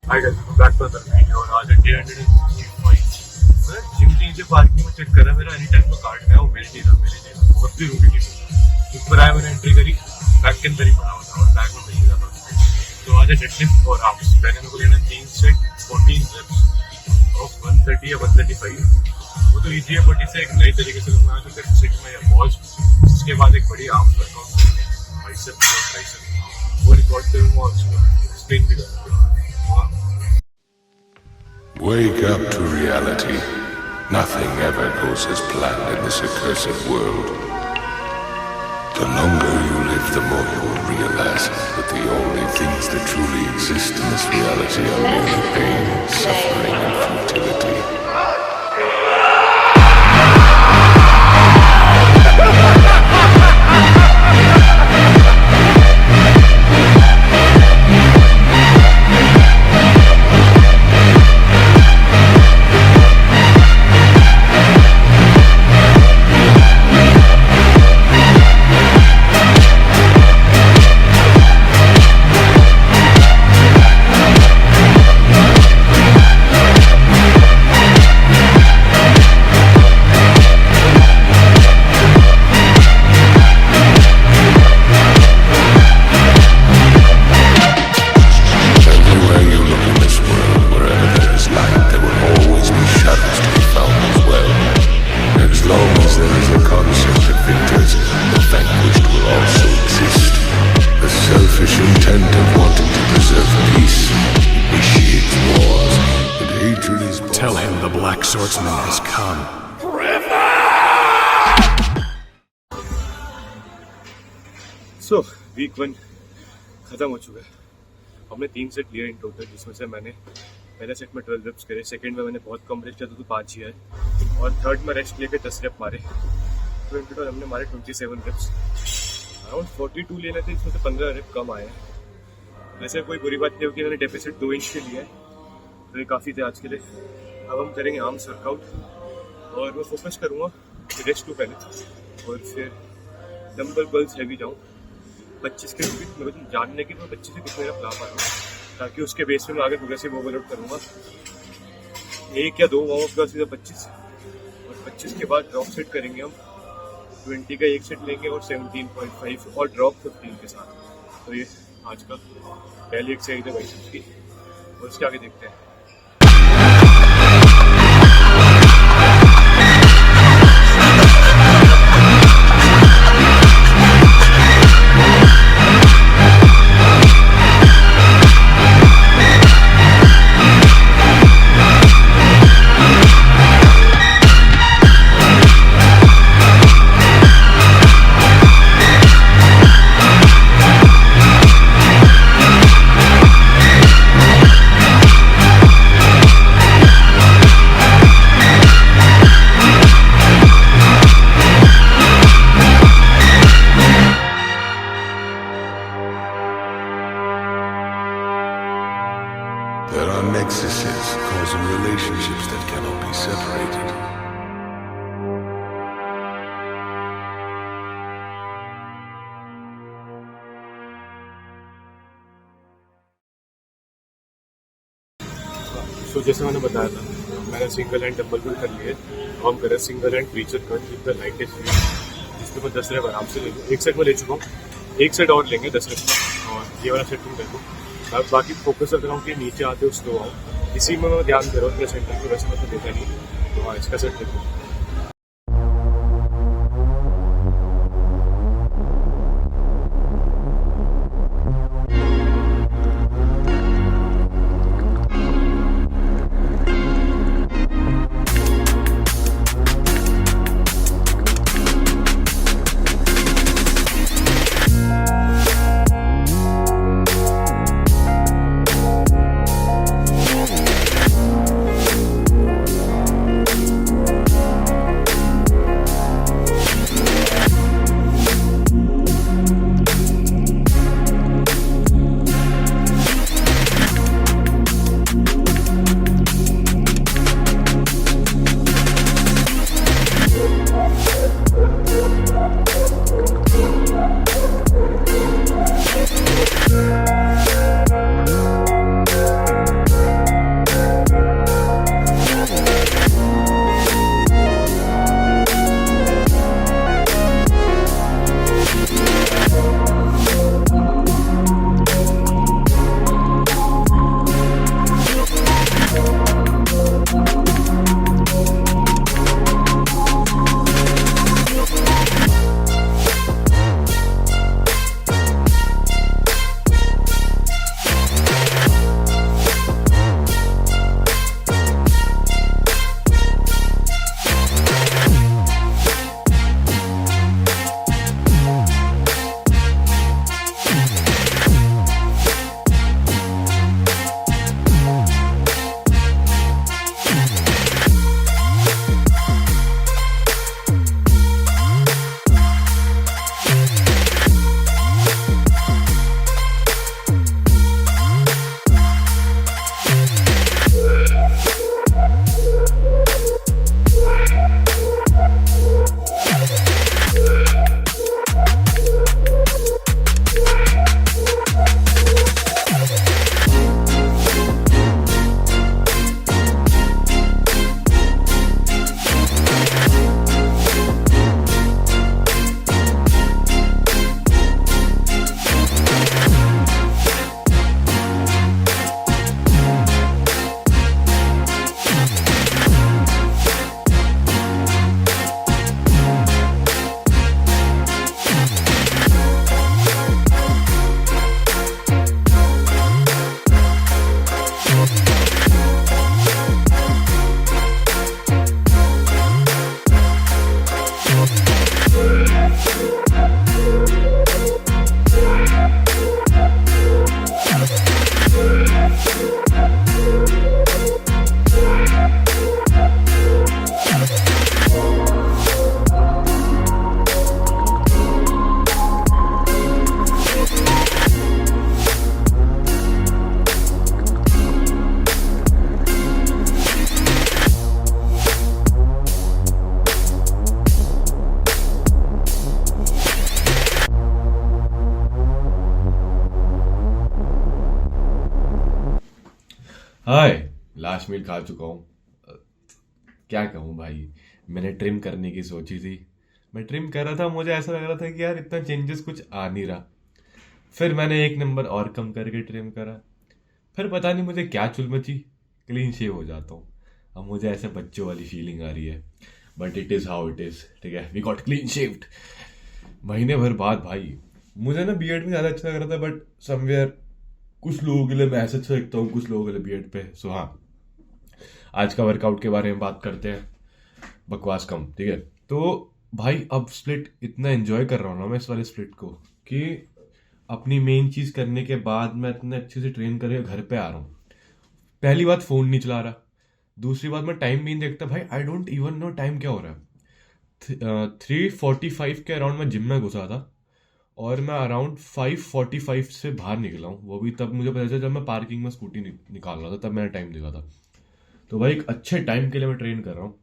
I guess back to the video और आज 865 मैं जिम के नीचे पार्किंग में चेक करा मेरा एनी टाइम का कार्ड है वो मिल नहीं रहा बहुत देर हो गई ऊपर आया मैंने एंट्री करी बैक के अंदर ही पड़ा हुआ था और बैग में मिल गया था तो आज डेडलिफ्ट और आर्म्स मैंने मेरे को लेना 3 सेट 14 रेप्स ऑफ 130 या 135 वो तो इजी है बट इसे एक नई तरीके से लूँगा जो डेफिसिट में या पॉज उसके बाद एक बड़ी आर्म्स वर्कआउट करेंगे बाइसेप्स और ट्राइसेप्स वो रिकॉर्ड करूँगा और उसको एक्सप्लेन भी करूँगा। Wake up to reality. Nothing ever goes as planned in this accursed world. The longer you live, the more you will realize that the only things that truly exist in this reality are merely pain, suffering, and futility. Tell him the Black Swordsman has come. So, week 1 खत्म हो चुका है। हमने 3 set लिए in total जिसमें से मैंने पहले सेट में 12 रेप्स करे, सेकंड में मैंने बहुत कम रेस्ट किया तो 5 ही है और थर्ड में रेस्ट लेके 10 रेप मारे तो इन टोटल हमने मारे 27 रेप्स। अराउंड 42 लेने थे इसमें से 15 रेप कम आए हैं। वैसे कोई बुरी बात नहीं होगी, मैंने डेफिसिट 2 इंच के लिए है तो ये काफ़ी थे आज के लिए। अब हम करेंगे आर्म्स वर्कआउट और मैं फोकस करूँगा रेस्ट टू पहले और फिर डंबल कर्ल्स हैवी जाऊँ 25 के रिपीट। मेरे को जानने की मैं 25 से कितने रेप ला पा रहा हूँ ताकि उसके बेस में मैं आगे प्रोग्रेसिव ओवरलोड करूँगा। 1 या 2 वार्म अप का सीधा 25 और 25 के बाद ड्रॉप सेट करेंगे हम 20 का एक सेट लेंगे और 17.5 और ड्रॉप 15 के साथ। तो ये आज का पहली एक्सरसाइज है बाइसेप्स की और उसके आगे देखते हैं। There are nexuses causing relationships that cannot be separated. तो जैसे मैंने बताया था मैंने सिंगल हैंड डंबल पुल कर लिए। अब हम करें single hand reacher cut with the lightest weight जिसके ऊपर 10 रेप आराम से ले लो। एक सेट में ले चुका हूँ, एक सेट और लेंगे 10 रेप का और ये वाला सेट तुम देखो। अब बाकी फोकस कर रहा हूँ कि नीचे आते हो स्लो आओ, इसी में मैं ध्यान दे रहा हूँ। सेंटर को वैसे मैं तो देता नहीं तो हाँ इसका सेट देखो। हाय, लास्ट मील खा चुका हूँ। क्या कहूँ भाई, मैंने ट्रिम करने की सोची थी। मैं ट्रिम कर रहा था, मुझे ऐसा लग रहा था कि यार इतना चेंजेस कुछ आ नहीं रहा। फिर मैंने एक नंबर और कम करके ट्रिम करा। फिर पता नहीं मुझे क्या चुल मची, क्लीन शेव हो जाता हूँ। अब मुझे ऐसे बच्चों वाली फीलिंग आ रही है, but it is how it is. ठीक है, वी गॉट क्लीन शेव्ड। महीने भर बाद भाई, मुझे ना बीएड में ज़्यादा अच्छा लग रहा था, बट समवेयर कुछ लोगों के लिए मैं ऐसे अच्छा दिखता हूँ, कुछ लोगों के लिए बीएड पे। सो हाँ, आज का वर्कआउट के बारे में बात करते हैं, बकवास कम। ठीक है, तो भाई अब स्प्लिट इतना एंजॉय कर रहा हूँ ना मैं इस वाले स्प्लिट को, कि अपनी मेन चीज करने के बाद मैं इतने अच्छे से ट्रेन करके घर पे आ रहा हूँ। पहली बात, फोन नहीं चला रहा। दूसरी बात, मैं टाइम भी नहीं देखता भाई। I don't even know time क्या हो रहा है। 3:45 के अराउंड मैं जिम में घुसा था, और मैं अराउंड 5:45 से बाहर निकला हूँ। वो भी तब मुझे पता चला जब मैं पार्किंग में स्कूटी निकाल रहा था, तब मैंने टाइम देखा था। तो भाई एक अच्छे टाइम के लिए मैं ट्रेन कर रहा हूँ,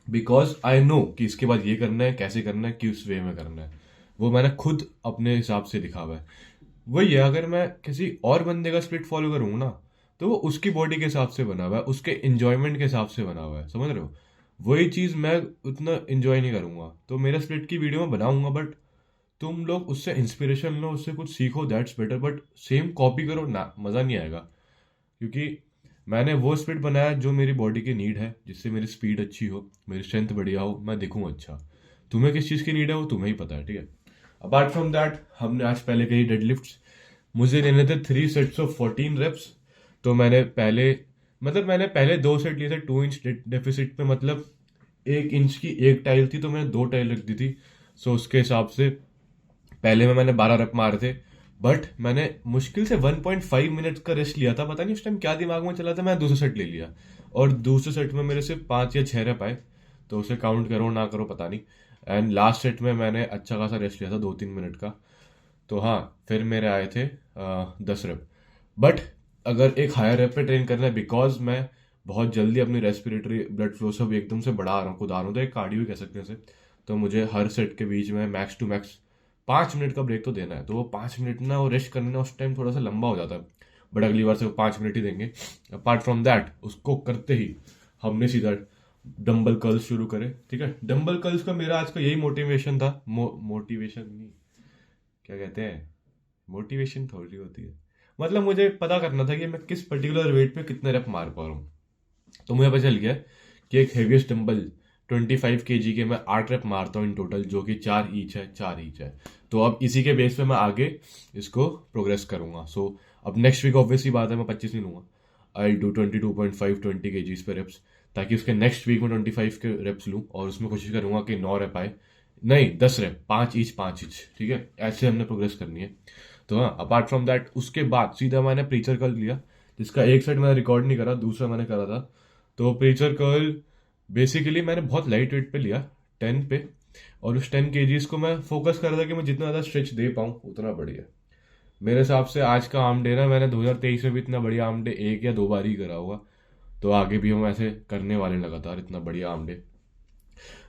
बिकॉज आई नो कि इसके बाद ये करना है, कैसे करना है, किस वे में करना है। वो मैंने खुद अपने हिसाब से लिखा हुआ है। वही है, अगर मैं किसी और बंदे का स्प्लिट फॉलो करूँ ना, तो वो उसकी बॉडी के हिसाब से बना हुआ है, उसके इंजॉयमेंट के हिसाब से बना हुआ है। समझ रहे हो? वही चीज़ मैं उतना इंजॉय नहीं करूँगा। तो मेरा स्प्लिट की वीडियो मैं बनाऊंगा, बट तुम लोग उससे इंस्पिरेशन लो, उससे कुछ सीखो, that's better. But same copy करो ना, मज़ा नहीं आएगा। क्योंकि मैंने वो स्पीड बनाया जो मेरी बॉडी की नीड है, जिससे मेरी स्पीड अच्छी हो, मेरी स्ट्रेंथ बढ़िया हो, मैं दिखूँ अच्छा। तुम्हें किस चीज़ की नीड है वो तुम्हें ही पता है। ठीक है, अपार्ट फ्रॉम दैट, हमने आज पहले कही डेडलिफ्ट्स। मुझे लेने थे 3 सेट्स ऑफ 14 रेप्स। तो मैंने पहले 2 सेट लिए थे 2 इंच डेफिसिट पे, मतलब 1 इंच की एक टाइल थी, तो मैंने 2 टाइल रख दी थी। सो उसके हिसाब से पहले में मैंने 12 रप मारे थे। बट मैंने मुश्किल से 1.5 मिनट का रेस्ट लिया था। पता नहीं उस टाइम क्या दिमाग में चला था, मैं दूसरा सेट ले लिया, और दूसरे सेट में मेरे से 5 या 6 रप आए। तो उसे काउंट करो ना करो पता नहीं। एंड लास्ट सेट में मैंने अच्छा खासा रेस्ट लिया था, 2-3 मिनट का। तो हाँ, फिर मेरे आए थे 10 रप। बट अगर एक हायर रैप पे ट्रेन करना है, बिकॉज मैं बहुत जल्दी अपनी रेस्पिरेटरी ब्लड फ्लो सब एकदम से बढ़ा रहा हूँ, कूदा रहा हूँ, तो एक कार्डियो कह सकते हैं इसे। तो मुझे हर सेट के बीच में मैक्स टू मैक्स 5 मिनट का ब्रेक तो देना है। तो वो 5 मिनट ना, वो रेस्ट करना उस टाइम थोड़ा सा लंबा हो जाता है, बट अगली बार से वो 5 मिनट ही देंगे। अपार्ट फ्रॉम दैट, उसको करते ही हमने सीधा डंबल कर्ल्स शुरू करे। ठीक है, डंबल कर्ल्स का मेरा आज का यही मोटिवेशन था। मोटिवेशन नहीं, क्या कहते हैं, मोटिवेशन थोड़ी होती है, मतलब मुझे पता करना था कि मैं किस पर्टिकुलर वेट पे कितने रेप मार पा रहा हूँ। तो मुझे पता चल गया कि एक हेवीएस्ट डंबल 25 kg के मैं 8 रेप मारता हूँ इन टोटल, जो कि 4 ईच है। तो अब इसी के बेस पे मैं आगे इसको प्रोग्रेस करूंगा। सो अब नेक्स्ट वीक ऑब्वियसली बात है, मैं 25 नहीं लूंगा। आई डू 22.5 20 kgs पे रेप्स, ताकि उसके नेक्स्ट वीक में 25 के रेप्स लूँ, और उसमें कोशिश करूंगा कि 9 रेप आए, नहीं 10 रेप, 5 ईच। ठीक है, ऐसे हमने प्रोग्रेस करनी है। तो हाँ, अपार्ट फ्रॉम दैट, उसके बाद सीधा मैंने प्रीचर कर्ल लिया, जिसका एक सेट मैंने रिकॉर्ड नहीं करा, दूसरा मैंने करा था। तो प्रीचर कर्ल बेसिकली मैंने बहुत लाइट वेट पे लिया, 10 पे, और उस 10 kgs को मैं फोकस कर रहा था कि मैं जितना ज़्यादा स्ट्रेच दे पाऊँ उतना बढ़िया। मेरे हिसाब से आज का आर्म डे ना, मैंने 2023 में भी इतना बढ़िया आर्म डे 1 या 2 बार ही करा होगा। तो आगे भी हम ऐसे करने वाले लगातार इतना बढ़िया आर्म डे।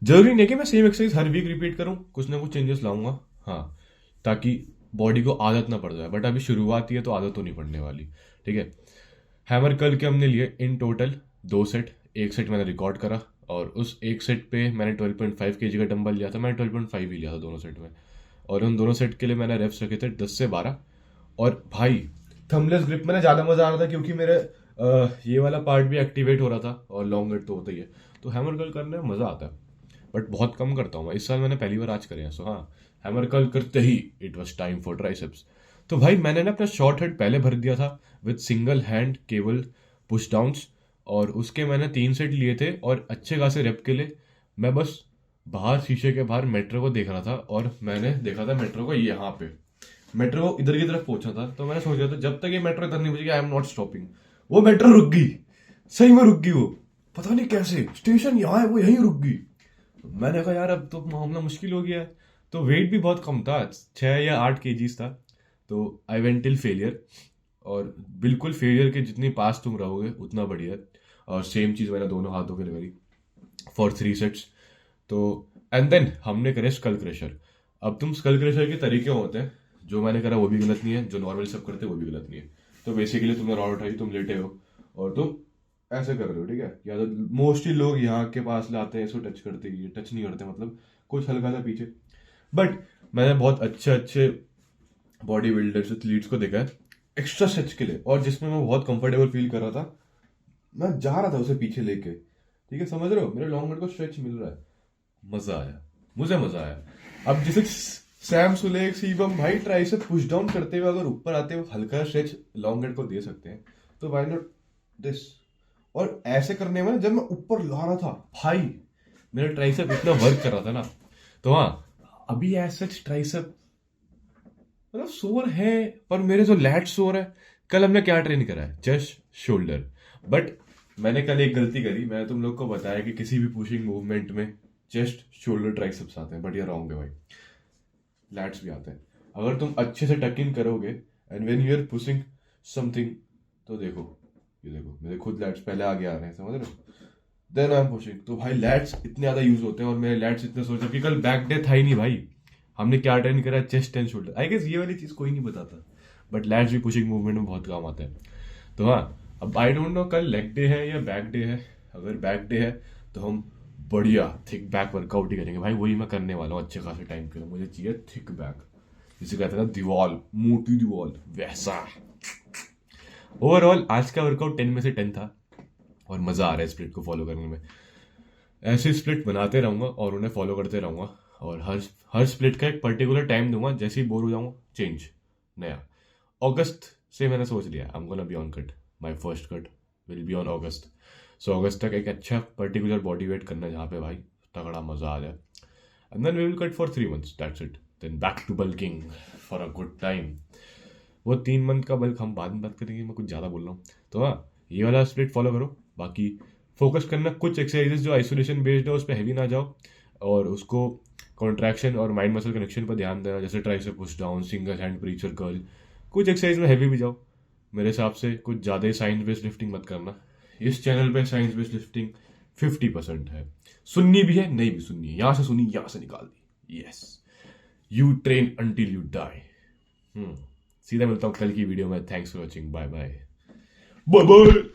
जरूरी नहीं कि मैं सेम एक्सरसाइज हर वीक रिपीट करूँ, कुछ ना कुछ चेंजेस लाऊंगा। हाँ, ताकि बॉडी को आदत ना पड़ जाए, बट अभी शुरुआत ही है तो आदत तो नहीं पड़ने वाली। ठीक है, हैमर कर्ल के हमने लिए इन टोटल 2 सेट। एक सेट मैंने रिकॉर्ड करा, और उस एक सेट पे मैंने 12.5 kg का डंबल लिया था। मैंने 12.5 ही लिया था दोनों सेट में, और उन दोनों सेट के लिए मैंने रेप्स रखे थे 10 से 12। और भाई थंबलेस ग्रिप में ना ज़्यादा मज़ा आ रहा था, क्योंकि मेरे ये वाला पार्ट भी एक्टिवेट हो रहा था, और लॉन्ग वेट तो होता ही है, तो हैमर कर्ल करने में मज़ा आता है। बट बहुत कम करता हूँ मैं, इस साल मैंने पहली बार आज करे हैं। सो हाँ, हैमर कर्ल करते ही it was time for triceps. तो भाई मैंने ना अपना शॉर्ट हेड पहले भर दिया था with single hand cable push downs, और उसके मैंने 3 सेट लिए थे। और अच्छे खासे रेप के लिए मैं बस बाहर शीशे के बाहर मेट्रो को देख रहा था, और मैंने देखा था मेट्रो को यहाँ पे, मेट्रो इधर की तरफ पहुंचा था। तो मैंने सोचा था जब तक ये मेट्रो इधर नहीं पहुंचेगी आई एम नॉट स्टॉपिंग। वो मेट्रो रुक गई, सही में रुक गई वो, पता नहीं कैसे, स्टेशन यहाँ है वो यहीं रुक गई। मैंने कहा यार अब तो मामला मुश्किल हो गया है। तो वेट भी बहुत कम था, 6 या 8 kgs था। तो आई वेंट टिल फेलियर, और बिल्कुल फेलियर के जितनी पास तुम रहोगे उतना बढ़िया है। और सेम चीज़ मैंने दोनों हाथों के लिए करी फॉर 3 सेट्स। तो एंड देन हमने करे स्कल क्रशर। अब तुम स्कल क्रशर के तरीके होते हैं, जो मैंने करा वो भी गलत नहीं है, जो नॉर्मल सब करते हैं वो भी गलत नहीं है। तो बेसिकली तुमने रॉड उठाई, तुम लेटे हो, और तुम ऐसे कर रहे हो, ठीक है। या तो मोस्टली लोग यहाँ के पास लाते हैं, इसको टच करते ही, टच नहीं करते, मतलब कुछ हल्का सा पीछे। बट मैंने बहुत अच्छे अच्छे बॉडी बिल्डर्स एथलीट्स को देखा है एक्स्ट्रा स्ट्रेच के लिए, और जिसमें मैं बहुत कंफर्टेबल फील कर रहा था, मैं जा रहा था उसे पीछे लेके, ठीक है, समझ रहे हो, मेरे लॉन्ग हेड को स्ट्रेच मिल रहा है, मजा आया, मुझे मजा आया। अब जैसे सैम सुलेख, शिवम भाई ट्राइसेप पुश डाउन करते हुए अगर ऊपर आते हुए हल्का स्ट्रेच लॉन्ग हेड को दे सकते हैं, तो व्हाई नॉट दिस। और ऐसे करने में जब मैं ऊपर ला रहा था भाई, मेरा ट्राइसेप इतना वर्क कर रहा था ना, तो हाँ अभी ऐसा ट्राइसेप मतलब सोर है, पर मेरे जो लैट सोर है। कल हमने क्या ट्रेन करा है, चेस्ट शोल्डर, बट मैंने कल एक गलती करी, मैंने तुम लोग को बताया कि किसी भी पुशिंग मूवमेंट में चेस्ट शोल्डर ट्राइसेप्स आते हैं, बट ये रॉन्ग है भाई, लैट्स भी आते हैं। अगर तुम अच्छे से टक इन करोगे and when you are pushing something, तो देखो ये देखो मेरे खुद लैट्स पहले आगे आ रहे हैं, समझ रहे हो, देन आई एम पुशिंग, तो भाई लैट्स इतने ज्यादा यूज होते हैं, और मेरे लैट्स इतने सोच, जबकि कल बैक डे था ही नहीं भाई, हमने क्या ट्रेन करा, chest and shoulder. I guess ये वाली चीज कोई नहीं बताता, बट लैट्स भी पुशिंग मूवमेंट में बहुत काम आते हैं। तो हाँ, अब आई डोंट नो कल लेग डे है या बैक डे है, अगर बैक डे है तो हम बढ़िया थिक बैक वर्कआउट ही करेंगे भाई, वही मैं करने वाला हूँ अच्छे खासे टाइम के लिए। मुझे चाहिए थिक बैक, जिसे कहते हैं ना दीवाल, मोटी दीवाल, वैसा। ओवरऑल आज का वर्कआउट 10 में से 10 था, और मजा आ रहा है स्प्लिट को फॉलो करने में। ऐसे स्प्लिट बनाते रहूंगा और उन्हें फॉलो करते रहूंगा, और हर स्प्लिट का एक पर्टिकुलर टाइम दूंगा, जैसे ही बोर हो जाऊंगा चेंज नया। अगस्त से मैंने सोच लिया I am gonna be on cut, my first cut will be on August. So अगस्त तक एक अच्छा पर्टिकुलर बॉडी वेट करना जहाँ पे भाई तगड़ा मजा आ जाए, and then we will cut for 3 months, that's it, then back to bulking for a good time. वो 3 month का बल्क हम बाद में बात करेंगे, मैं कुछ ज़्यादा बोल रहा हूँ। तो हाँ, ये वाला स्प्लिट फॉलो करो, बाकी फोकस करना कुछ एक्सरसाइजेस जो आइसोलेशन बेस्ड है उस पर हैवी ना जाओ, और उसको कॉन्ट्रैक्शन और माइंड मसल कनेक्शन पर ध्यान देना, जैसे tricep push down, single hand preacher curl. कुछ एक्सरसाइज में हैवी भी जाओ, मेरे हिसाब से कुछ ज़्यादा ही साइंस बेस्ड लिफ्टिंग मत करना। इस चैनल पे साइंस बेस्ड लिफ्टिंग 50% है, सुननी भी है नहीं भी सुननी है, यहाँ से सुनी यहाँ से निकाल दी, yes, you train until you die. सीधा मिलता हूँ कल की वीडियो में, thanks for watching, bye bye bye bye.